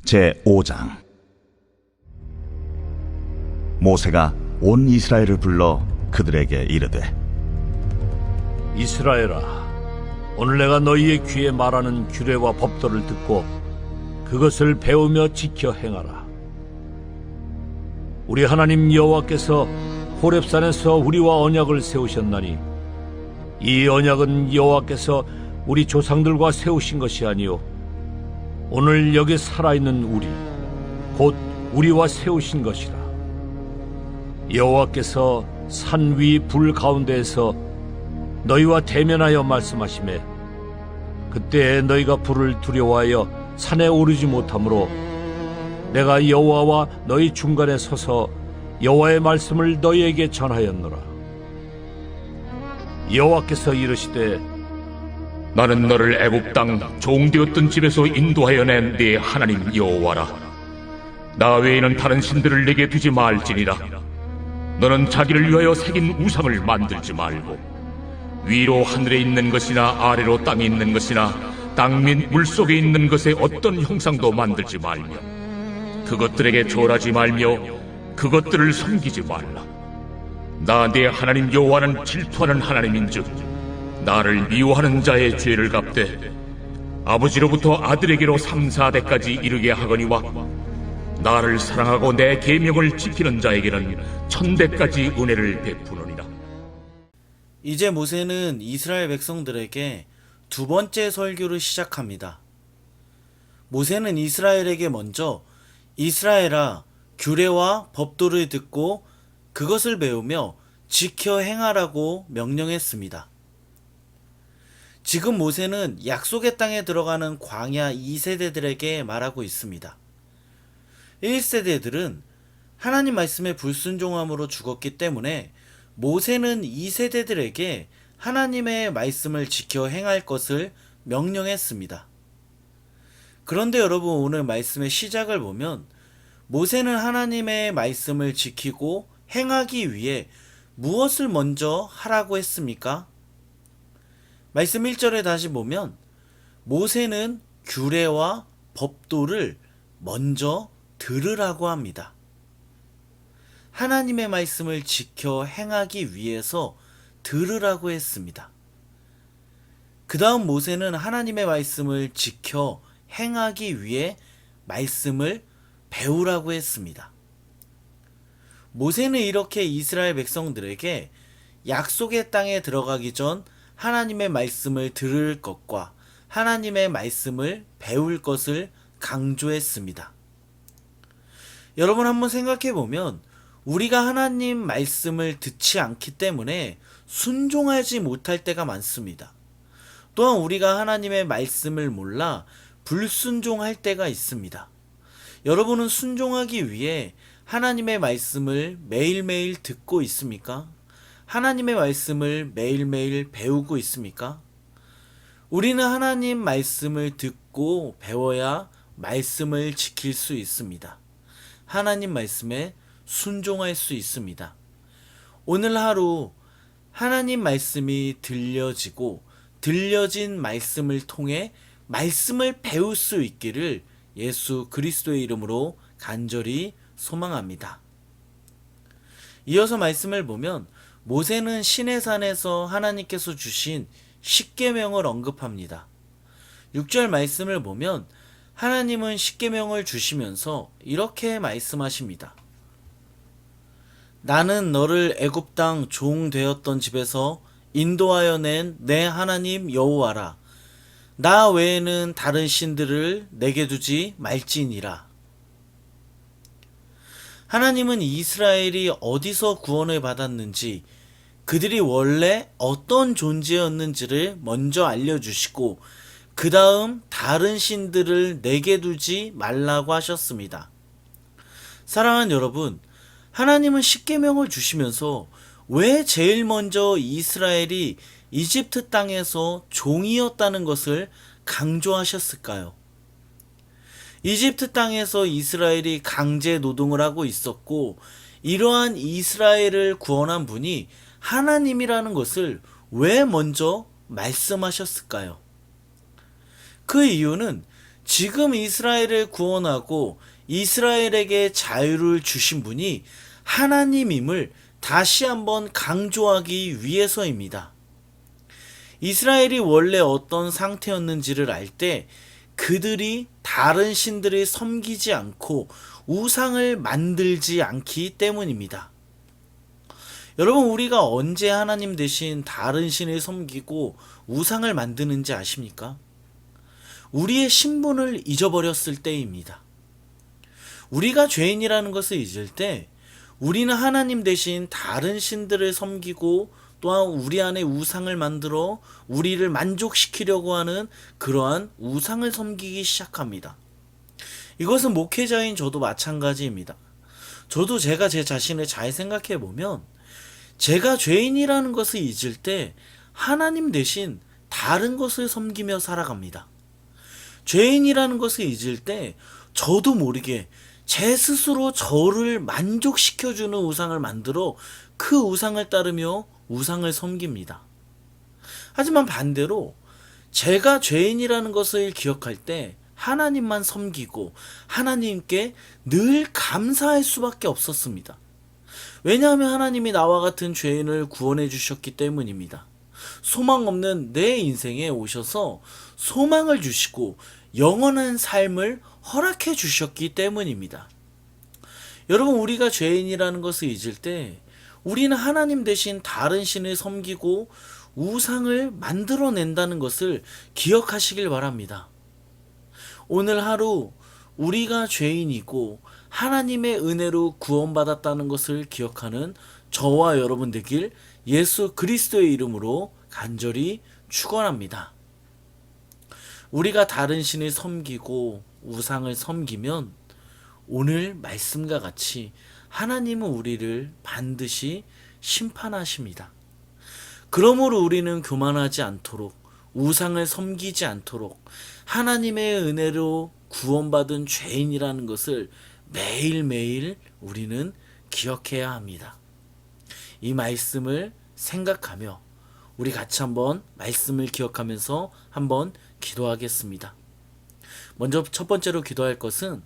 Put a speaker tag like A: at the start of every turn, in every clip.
A: 제5장. 모세가 온 이스라엘을 불러 그들에게 이르되,
B: 이스라엘아, 오늘 내가 너희의 귀에 말하는 규례와 법도를 듣고 그것을 배우며 지켜 행하라. 우리 하나님 여호와께서 호렙산에서 우리와 언약을 세우셨나니 이 언약은 여호와께서 우리 조상들과 세우신 것이 아니요 오늘 여기 살아있는 우리 곧 우리와 세우신 것이라. 여호와께서 산 위 불 가운데에서 너희와 대면하여 말씀하시매 그때 너희가 불을 두려워하여 산에 오르지 못하므로 내가 여호와와 너희 중간에 서서 여호와의 말씀을 너희에게 전하였노라. 여호와께서 이르시되
C: 나는 너를 애굽 땅 종되었던 집에서 인도하여 낸 네 하나님 여호와라. 나 외에는 다른 신들을 내게 두지 말지니라. 너는 자기를 위하여 새긴 우상을 만들지 말고 위로 하늘에 있는 것이나 아래로 땅에 있는 것이나 땅 및 물속에 있는 것에 어떤 형상도 만들지 말며 그것들에게 절하지 말며 그것들을 섬기지 말라. 나 네 하나님 여호와는 질투하는 하나님인즉 나를 미워하는 자의 죄를 갚되 아버지로부터 아들에게로 3, 4대까지 이르게 하거니와 나를 사랑하고 내 계명을 지키는 자에게는 1000대까지 은혜를 베푸느니라.
D: 이제 모세는 이스라엘 백성들에게 두 번째 설교를 시작합니다. 모세는 이스라엘에게 먼저 이스라엘아, 규례와 법도를 듣고 그것을 배우며 지켜 행하라고 명령했습니다. 지금 모세는 약속의 땅에 들어가는 광야 2세대들에게 말하고 있습니다. 1세대들은 하나님 말씀에 불순종함으로 죽었기 때문에 모세는 2세대들에게 하나님의 말씀을 지켜 행할 것을 명령했습니다. 그런데 여러분, 오늘 말씀의 시작을 보면 모세는 하나님의 말씀을 지키고 행하기 위해 무엇을 먼저 하라고 했습니까? 말씀 1절에 다시 보면 모세는 규례와 법도를 먼저 들으라고 합니다. 하나님의 말씀을 지켜 행하기 위해서 들으라고 했습니다. 그 다음 모세는 하나님의 말씀을 지켜 행하기 위해 말씀을 배우라고 했습니다. 모세는 이렇게 이스라엘 백성들에게 약속의 땅에 들어가기 전 하나님의 말씀을 들을 것과 하나님의 말씀을 배울 것을 강조했습니다. 여러분, 한번 생각해 보면 우리가 하나님 말씀을 듣지 않기 때문에 순종하지 못할 때가 많습니다. 또한 우리가 하나님의 말씀을 몰라 불순종할 때가 있습니다. 여러분은 순종하기 위해 하나님의 말씀을 매일매일 듣고 있습니까? 하나님의 말씀을 매일매일 배우고 있습니까? 우리는 하나님 말씀을 듣고 배워야 말씀을 지킬 수 있습니다. 하나님 말씀에 순종할 수 있습니다. 오늘 하루 하나님 말씀이 들려지고 들려진 말씀을 통해 말씀을 배울 수 있기를 예수 그리스도의 이름으로 간절히 소망합니다. 이어서 말씀을 보면 모세는 시내산에서 하나님께서 주신 십계명을 언급합니다. 6절 말씀을 보면 하나님은 십계명을 주시면서 이렇게 말씀하십니다. 나는 너를 애굽 땅 종 되었던 집에서 인도하여 낸 내 하나님 여호와라. 나 외에는 다른 신들을 내게 두지 말지니라. 하나님은 이스라엘이 어디서 구원을 받았는지, 그들이 원래 어떤 존재였는지를 먼저 알려주시고 그 다음 다른 신들을 내게 두지 말라고 하셨습니다. 사랑하는 여러분, 하나님은 십계명을 주시면서 왜 제일 먼저 이스라엘이 이집트 땅에서 종이었다는 것을 강조하셨을까요? 이집트 땅에서 이스라엘이 강제 노동을 하고 있었고 이러한 이스라엘을 구원한 분이 하나님이라는 것을 왜 먼저 말씀하셨을까요? 그 이유는 지금 이스라엘을 구원하고 이스라엘에게 자유를 주신 분이 하나님임을 다시 한번 강조하기 위해서입니다. 이스라엘이 원래 어떤 상태였는지를 알 때 그들이 다른 신들을 섬기지 않고 우상을 만들지 않기 때문입니다. 여러분, 우리가 언제 하나님 대신 다른 신을 섬기고 우상을 만드는지 아십니까? 우리의 신분을 잊어버렸을 때입니다. 우리가 죄인이라는 것을 잊을 때 우리는 하나님 대신 다른 신들을 섬기고 또한 우리 안에 우상을 만들어 우리를 만족시키려고 하는 그러한 우상을 섬기기 시작합니다. 이것은 목회자인 저도 마찬가지입니다. 저도 제가 제 자신을 잘 생각해 보면 제가 죄인이라는 것을 잊을 때 하나님 대신 다른 것을 섬기며 살아갑니다. 죄인이라는 것을 잊을 때 저도 모르게 제 스스로 저를 만족시켜주는 우상을 만들어 그 우상을 따르며 우상을 섬깁니다. 하지만 반대로 제가 죄인이라는 것을 기억할 때 하나님만 섬기고 하나님께 늘 감사할 수밖에 없었습니다. 왜냐하면 하나님이 나와 같은 죄인을 구원해 주셨기 때문입니다. 소망 없는 내 인생에 오셔서 소망을 주시고 영원한 삶을 허락해 주셨기 때문입니다. 여러분, 우리가 죄인이라는 것을 잊을 때 우리는 하나님 대신 다른 신을 섬기고 우상을 만들어낸다는 것을 기억하시길 바랍니다. 오늘 하루 우리가 죄인이고 하나님의 은혜로 구원받았다는 것을 기억하는 저와 여러분 되길 예수 그리스도의 이름으로 간절히 축원합니다. 우리가 다른 신을 섬기고 우상을 섬기면 오늘 말씀과 같이 하나님은 우리를 반드시 심판하십니다. 그러므로 우리는 교만하지 않도록, 우상을 섬기지 않도록 하나님의 은혜로 구원받은 죄인이라는 것을 매일매일 우리는 기억해야 합니다. 이 말씀을 생각하며 우리 같이 한번 말씀을 기억하면서 한번 기도하겠습니다. 먼저 첫 번째로 기도할 것은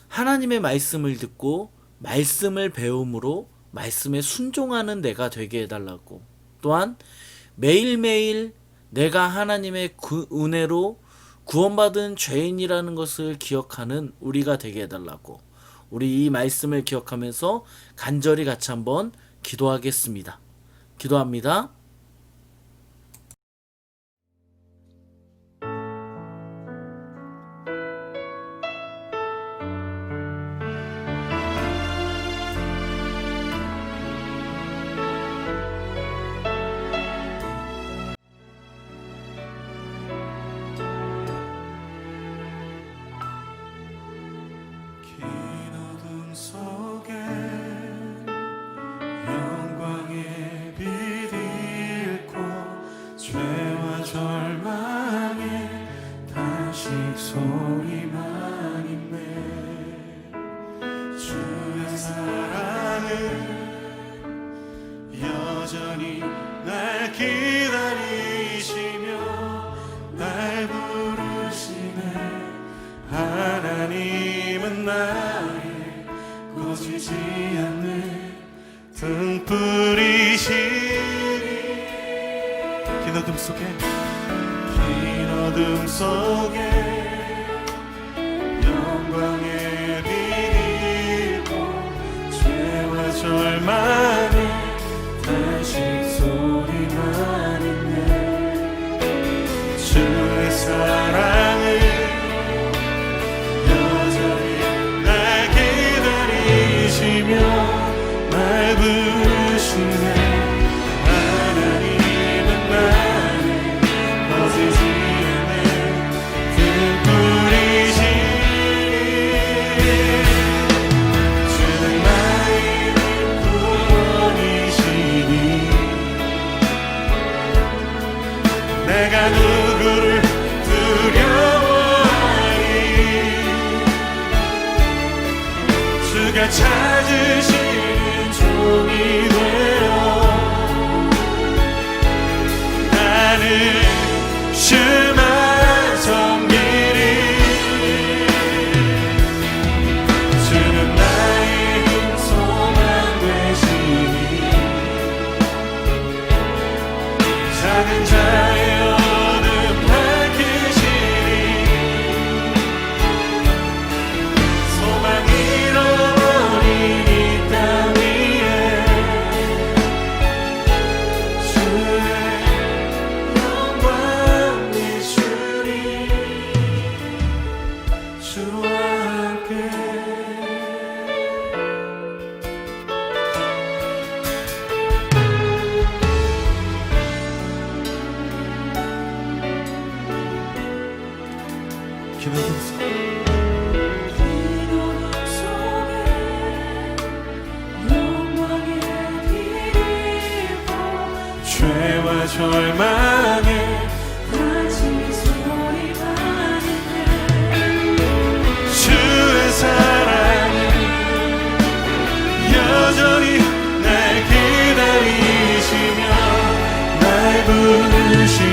D: 하나님의 말씀을 듣고 말씀을 배움으로 말씀에 순종하는 내가 되게 해달라고, 또한 매일매일 내가 하나님의 은혜로 구원받은 죄인이라는 것을 기억하는 우리가 되게 해달라고, 우리 이 말씀을 기억하면서 간절히 같이 한번 기도하겠습니다. 기도합니다.
E: 소리만 있네. 주의 사랑은 여전히 날 기다리시며 날 부르시네. 하나님은 나의 꺼지지 않는 등불이시니 긴 어둠 속에 영광의 빛 있고 죄와 절망의 탄식 소리만 있네. 주의 사랑은 여전히 날 기다리시며 날 부르시네. 하나님은 나를 꺼지지 않는 등불이시니 주는 나의 구원이시니 내가 누구를 두려워하니. 주가 찾으시는 종이 되어 나는 주만 섬기리. 기도도 죄와 절망에 주의 사랑이 여전히 날 기다리시며 날 부르시